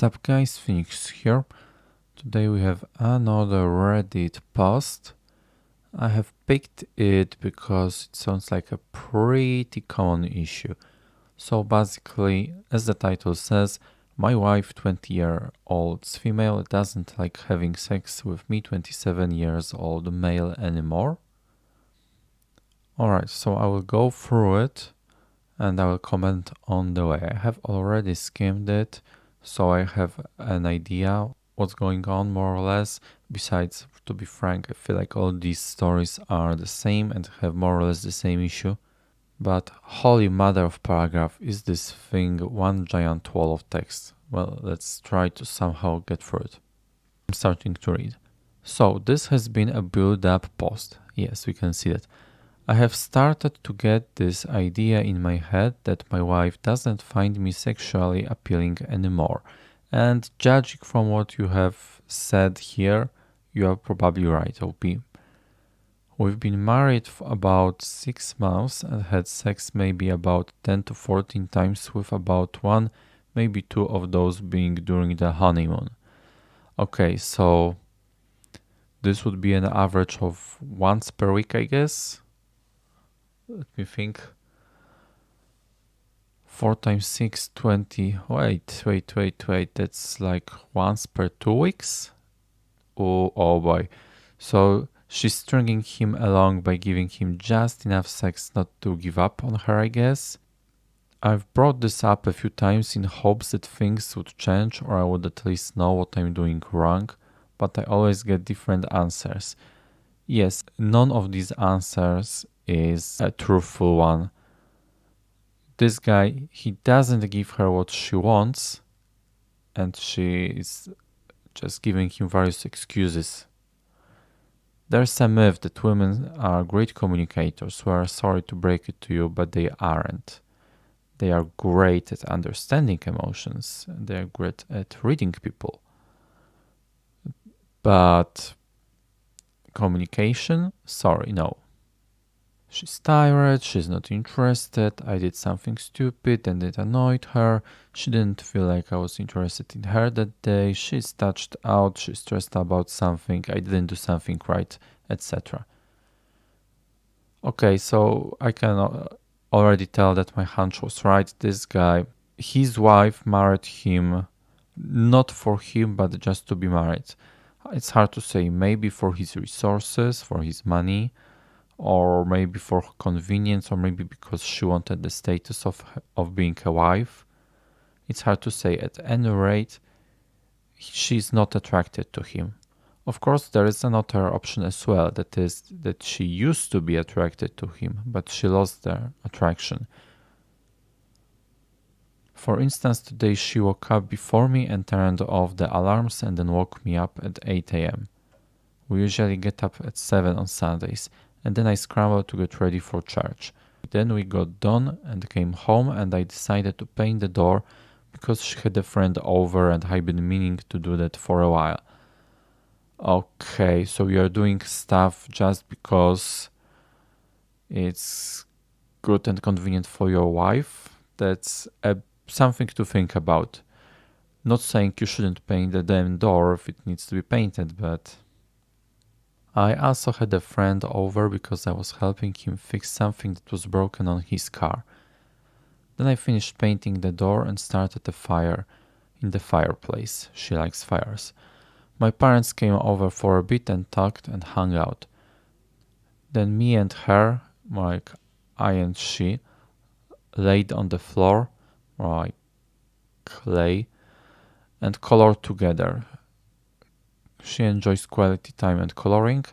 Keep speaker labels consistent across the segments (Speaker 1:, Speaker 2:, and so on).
Speaker 1: What's up guys, Phoenix here. Today we have another Reddit post. I have picked it because it sounds like a pretty common issue. So basically, as the title says, my wife, 20-year-old female, doesn't like having sex with me, 27 years old male anymore. Alright, so I will go through it and I will comment on the way. I have already skimmed it, so I have an idea what's going on more or less. Besides, to be frank, I feel like all these stories are the same and have more or less the same issue. But holy mother of paragraph, is this thing one giant wall of text? Well, let's try to somehow get through it. I'm starting to read. So this has been a build-up post. Yes, we can see that. I have started to get this idea in my head that my wife doesn't find me sexually appealing anymore. And judging from what you have said here, you are probably right, OP. We've been married for about 6 months and had sex maybe about 10 to 14 times, with about 1, maybe 2 of those being during the honeymoon. Okay, so this would be an average of once per week, I guess. Let me think. 4 times 6, 20. Wait. That's like once per 2 weeks? Oh boy. So she's stringing him along by giving him just enough sex not to give up on her, I guess. I've brought this up a few times in hopes that things would change or I would at least know what I'm doing wrong, but I always get different answers. Yes, none of these answers is a truthful one. This guy, he doesn't give her what she wants, and she is just giving him various excuses. There's a myth that women are great communicators. We are sorry to break it to you, but they aren't. They are great at understanding emotions, and they are great at reading people. But communication? Sorry, no. She's tired, she's not interested, I did something stupid and it annoyed her, she didn't feel like I was interested in her that day, she's touched out, she's stressed about something, I didn't do something right, etc. Okay, so I can already tell that my hunch was right. This guy, his wife married him not for him, but just to be married. It's hard to say, maybe for his resources, for his money, or maybe for convenience, or maybe because she wanted the status of being a wife. It's hard to say. At any rate, she's not attracted to him. Of course, there is another option as well, that is that she used to be attracted to him, but she lost their attraction. For instance, today she woke up before me and turned off the alarms and then woke me up at 8 a.m. We usually get up at 7 on Sundays, and then I scrambled to get ready for church. Then we got done and came home, and I decided to paint the door because she had a friend over and I've been meaning to do that for a while. Okay, so you're doing stuff just because it's good and convenient for your wife. That's something to think about. Not saying you shouldn't paint the damn door if it needs to be painted, but I also had a friend over because I was helping him fix something that was broken on his car. Then I finished painting the door and started a fire in the fireplace. She likes fires. My parents came over for a bit and talked and hung out. Then me and her, like I and she, laid on the floor, like clay, and colored together. She enjoys quality time and coloring.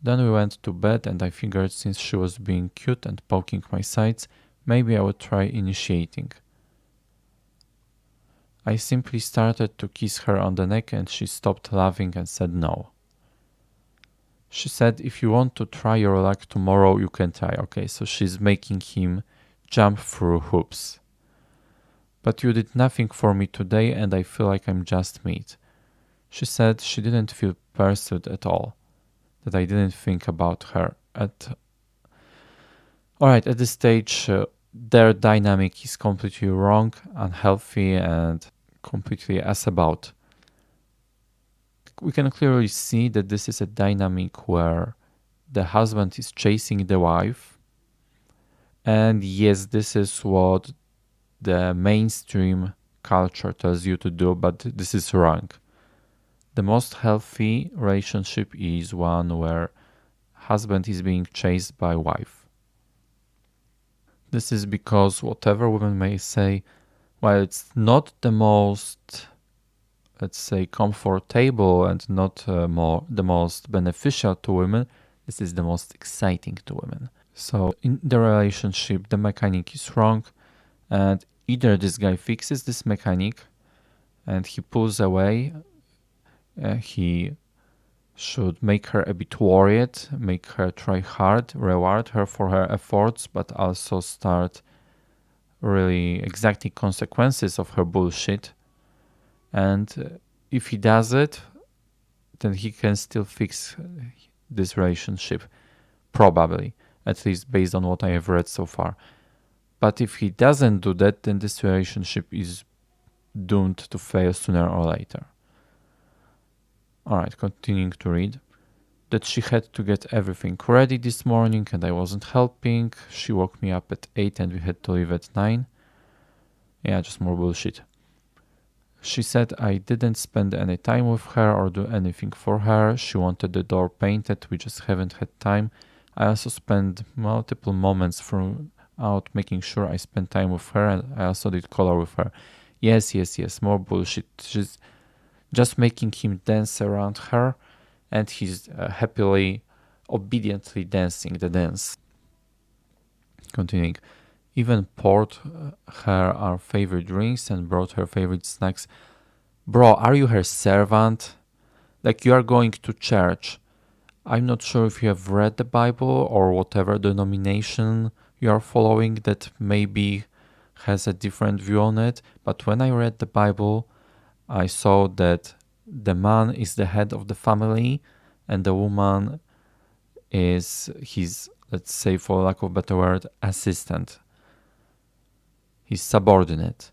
Speaker 1: Then we went to bed and I figured since she was being cute and poking my sides, maybe I would try initiating. I simply started to kiss her on the neck and she stopped laughing and said no. She said, if you want to try your luck tomorrow, you can try. Okay, so she's making him jump through hoops. But you did nothing for me today and I feel like I'm just meat. She said she didn't feel pursued at all, that I didn't think about her Alright, at this stage, their dynamic is completely wrong, unhealthy, and completely ass about. We can clearly see that this is a dynamic where the husband is chasing the wife. And yes, this is what the mainstream culture tells you to do, but this is wrong. The most healthy relationship is one where husband is being chased by wife. This is because whatever women may say, while it's not the most, let's say, comfortable and not the most beneficial to women, this is the most exciting to women. So in the relationship, the mechanic is wrong, and either this guy fixes this mechanic and he pulls away, he should make her a bit worried, make her try hard, reward her for her efforts, but also start really exacting consequences of her bullshit. And if he does it, then he can still fix this relationship, probably, at least based on what I have read so far. But if he doesn't do that, then this relationship is doomed to fail sooner or later. Alright, continuing to read. That she had to get everything ready this morning and I wasn't helping. She woke me up at 8 and we had to leave at 9. Yeah, just more bullshit. She said I didn't spend any time with her or do anything for her. She wanted the door painted, we just haven't had time. I also spent multiple moments throughout making sure I spent time with her, and I also did color with her. Yes, more bullshit. She's just making him dance around her, and he's happily, obediently dancing the dance. Continuing. Even poured her our favorite drinks and brought her favorite snacks. Bro, are you her servant? Like, you are going to church. I'm not sure if you have read the Bible or whatever denomination you are following that maybe has a different view on it, but when I read the Bible, I saw that the man is the head of the family and the woman is his, let's say for lack of a better word, assistant. His subordinate.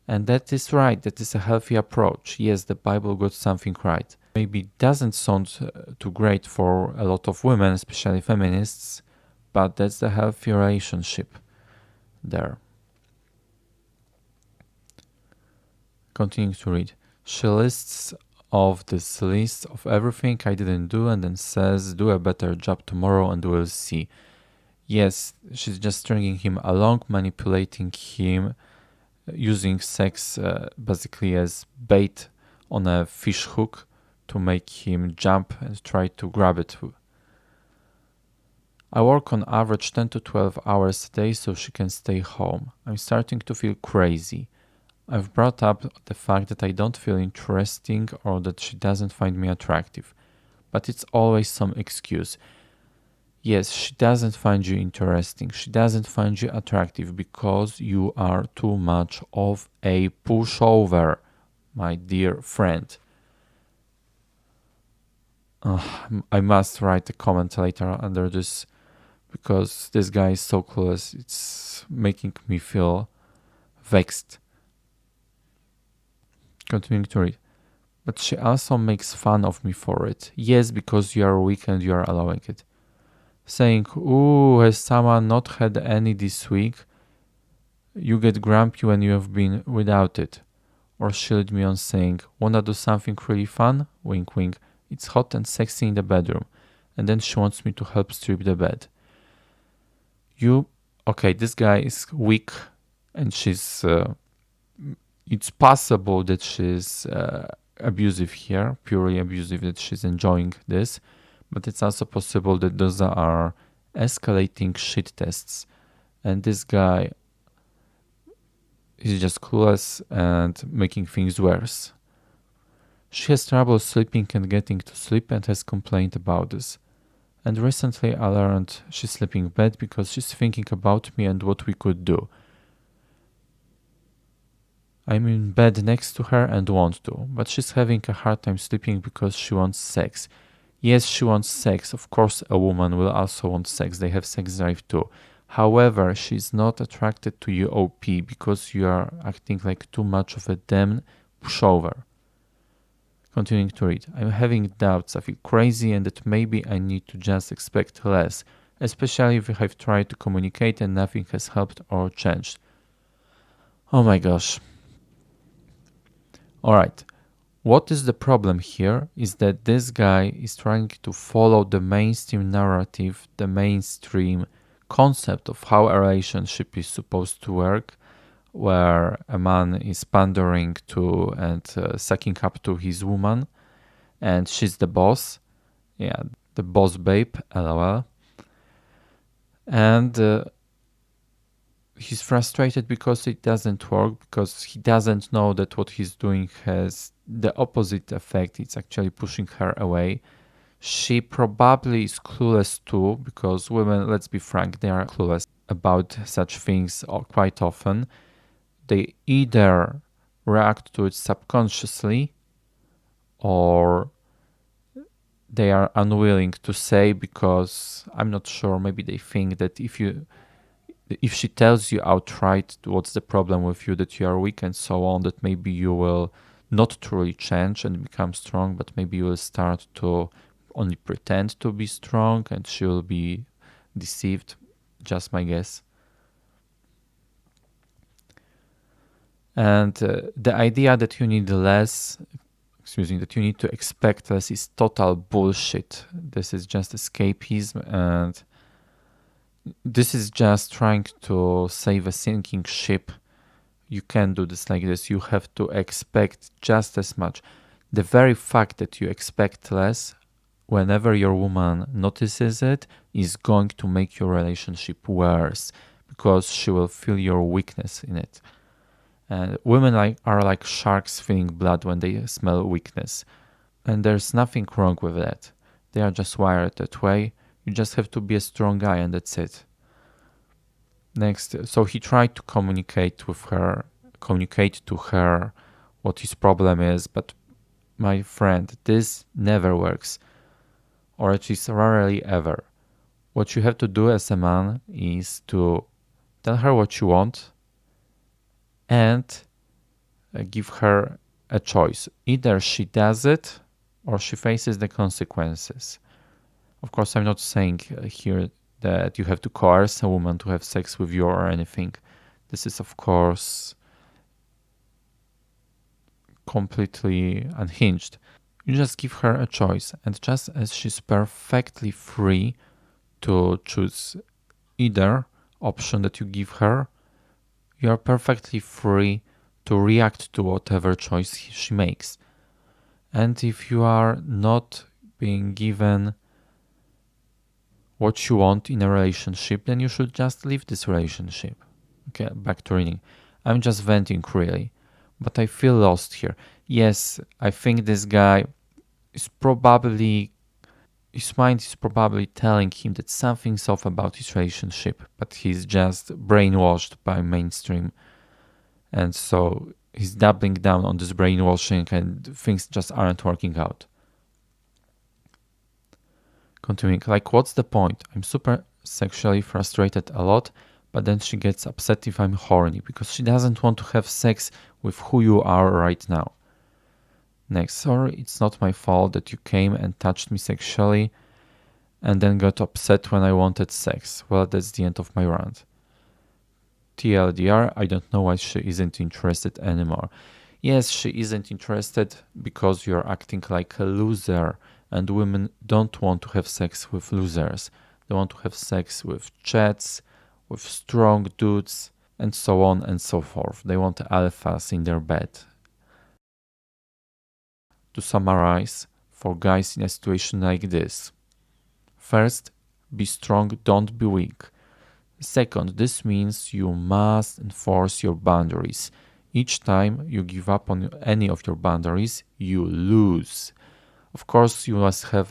Speaker 1: And that is right, that is a healthy approach. Yes, the Bible got something right. Maybe it doesn't sound too great for a lot of women, especially feminists, but that's the healthy relationship there. Continuing to read. She lists off this list of everything I didn't do and then says, do a better job tomorrow and we'll see. Yes, she's just stringing him along, manipulating him, using sex basically as bait on a fish hook to make him jump and try to grab it. I work on average 10 to 12 hours a day so she can stay home. I'm starting to feel crazy. I've brought up the fact that I don't feel interesting or that she doesn't find me attractive, but it's always some excuse. Yes, she doesn't find you interesting. She doesn't find you attractive because you are too much of a pushover, my dear friend. I must write a comment later under this because this guy is so clueless. It's making me feel vexed. Continuing to read. But she also makes fun of me for it. Yes, because you are weak and you are allowing it. Saying, ooh, has someone not had any this week? You get grumpy when you have been without it. Or she led me on saying, wanna do something really fun? Wink wink. It's hot and sexy in the bedroom. And then she wants me to help strip the bed. Okay, this guy is weak and she's, it's possible that she's abusive here, purely abusive, that she's enjoying this. But it's also possible that those are escalating shit tests. And this guy is just clueless and making things worse. She has trouble sleeping and getting to sleep and has complained about this. And recently I learned she's sleeping bad because she's thinking about me and what we could do. I'm in bed next to her and want to, but she's having a hard time sleeping because she wants sex. Yes, she wants sex. Of course, a woman will also want sex. They have sex drive too. However, she's not attracted to you OP because you are acting like too much of a damn pushover. Continuing to read. I'm having doubts, I feel crazy and that maybe I need to just expect less, especially if I've tried to communicate and nothing has helped or changed. Oh my gosh. Alright. What is the problem here is that this guy is trying to follow the mainstream narrative, the mainstream concept of how a relationship is supposed to work, where a man is pandering to and sucking up to his woman, and she's the boss. Yeah, the boss babe, lol. And he's frustrated because it doesn't work, because he doesn't know that what he's doing has the opposite effect. It's actually pushing her away. She probably is clueless too, because women, let's be frank, they are clueless about such things quite often. They either react to it subconsciously or they are unwilling to say, because I'm not sure, maybe they think that if she tells you outright what's the problem with you, that you are weak and so on, that maybe you will not truly change and become strong, but maybe you will start to only pretend to be strong and she will be deceived. Just my guess. And the idea that you need less, that you need to expect less is total bullshit. This is just escapism, and this is just trying to save a sinking ship. You can't do this like this. You have to expect just as much. The very fact that you expect less, whenever your woman notices it, is going to make your relationship worse, because she will feel your weakness in it. And women are like sharks feeling blood when they smell weakness. And there's nothing wrong with that. They are just wired that way. You just have to be a strong guy and that's it. Next, so he tried to communicate to her what his problem is, but my friend, this never works. Or at least rarely ever. What you have to do as a man is to tell her what you want and give her a choice. Either she does it or she faces the consequences. Of course, I'm not saying here that you have to coerce a woman to have sex with you or anything. This is, of course, completely unhinged. You just give her a choice, and just as she's perfectly free to choose either option that you give her, you are perfectly free to react to whatever choice she makes. And if you are not being given what you want in a relationship, then you should just leave this relationship. Okay, back to reading. I'm just venting really, but I feel lost here. Yes, I think this guy is probably, his mind is probably telling him that something's off about his relationship, but he's just brainwashed by mainstream. And so he's doubling down on this brainwashing and things just aren't working out. Continuing, like, what's the point? I'm super sexually frustrated a lot, but then she gets upset if I'm horny because she doesn't want to have sex with who you are right now. Next, sorry, it's not my fault that you came and touched me sexually and then got upset when I wanted sex. Well, that's the end of my rant. TLDR, I don't know why she isn't interested anymore. Yes, she isn't interested because you're acting like a loser, and women don't want to have sex with losers. They want to have sex with chats, with strong dudes, and so on and so forth. They want alphas in their bed. To summarize, for guys in a situation like this: first, be strong, don't be weak. Second, this means you must enforce your boundaries. Each time you give up on any of your boundaries, you lose. Of course, you must have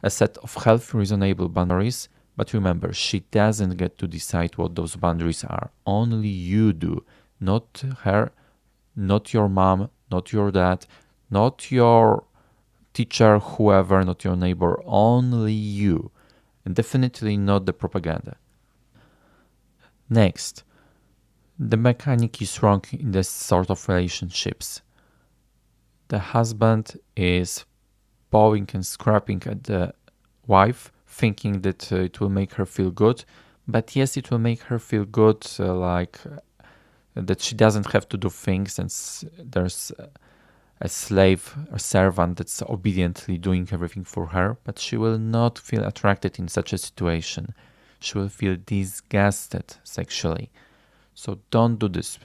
Speaker 1: a set of healthy, reasonable boundaries, but remember, she doesn't get to decide what those boundaries are. Only you do. Not her, not your mom, not your dad, not your teacher, whoever, not your neighbor. Only you. And definitely not the propaganda. Next, the mechanic is wrong in this sort of relationships. The husband is bowing and scrapping at the wife, thinking that it will make her feel good. But yes, it will make her feel good, that she doesn't have to do things, and there's a slave, a servant that's obediently doing everything for her. But she will not feel attracted in such a situation. She will feel disgusted sexually. So don't do this.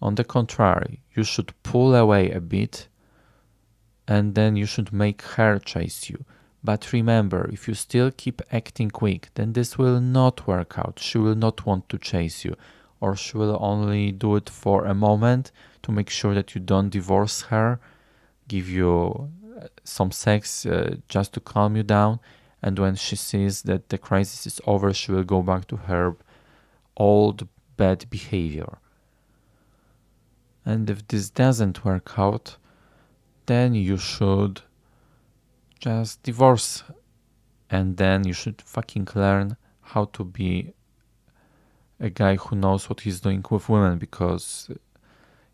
Speaker 1: On the contrary, you should pull away a bit and then you should make her chase you. But remember, if you still keep acting weak, then this will not work out. She will not want to chase you, or she will only do it for a moment to make sure that you don't divorce her, give you some sex just to calm you down. And when she sees that the crisis is over, she will go back to her old bad behavior. And if this doesn't work out, then you should just divorce, and then you should fucking learn how to be a guy who knows what he's doing with women, because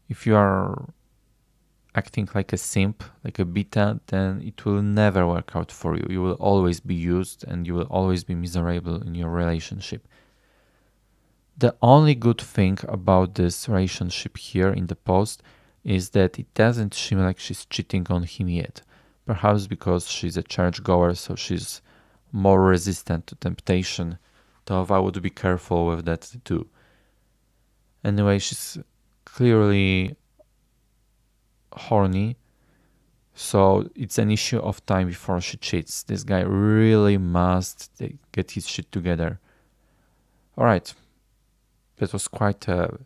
Speaker 1: if you are acting like a simp, like a beta, then it will never work out for you. You will always be used and you will always be miserable in your relationship. The only good thing about this relationship here in the post is that it doesn't seem like she's cheating on him yet. Perhaps because she's a churchgoer, so she's more resistant to temptation. Though I would be careful with that too. Anyway, she's clearly horny, so it's an issue of time before she cheats. This guy really must get his shit together. Alright, that was quite a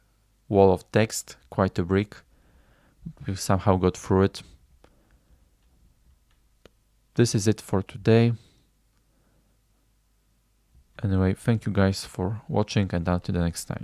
Speaker 1: wall of text, quite a brick. We somehow got through it. This is it for today. Anyway, thank you guys for watching, and until the next time.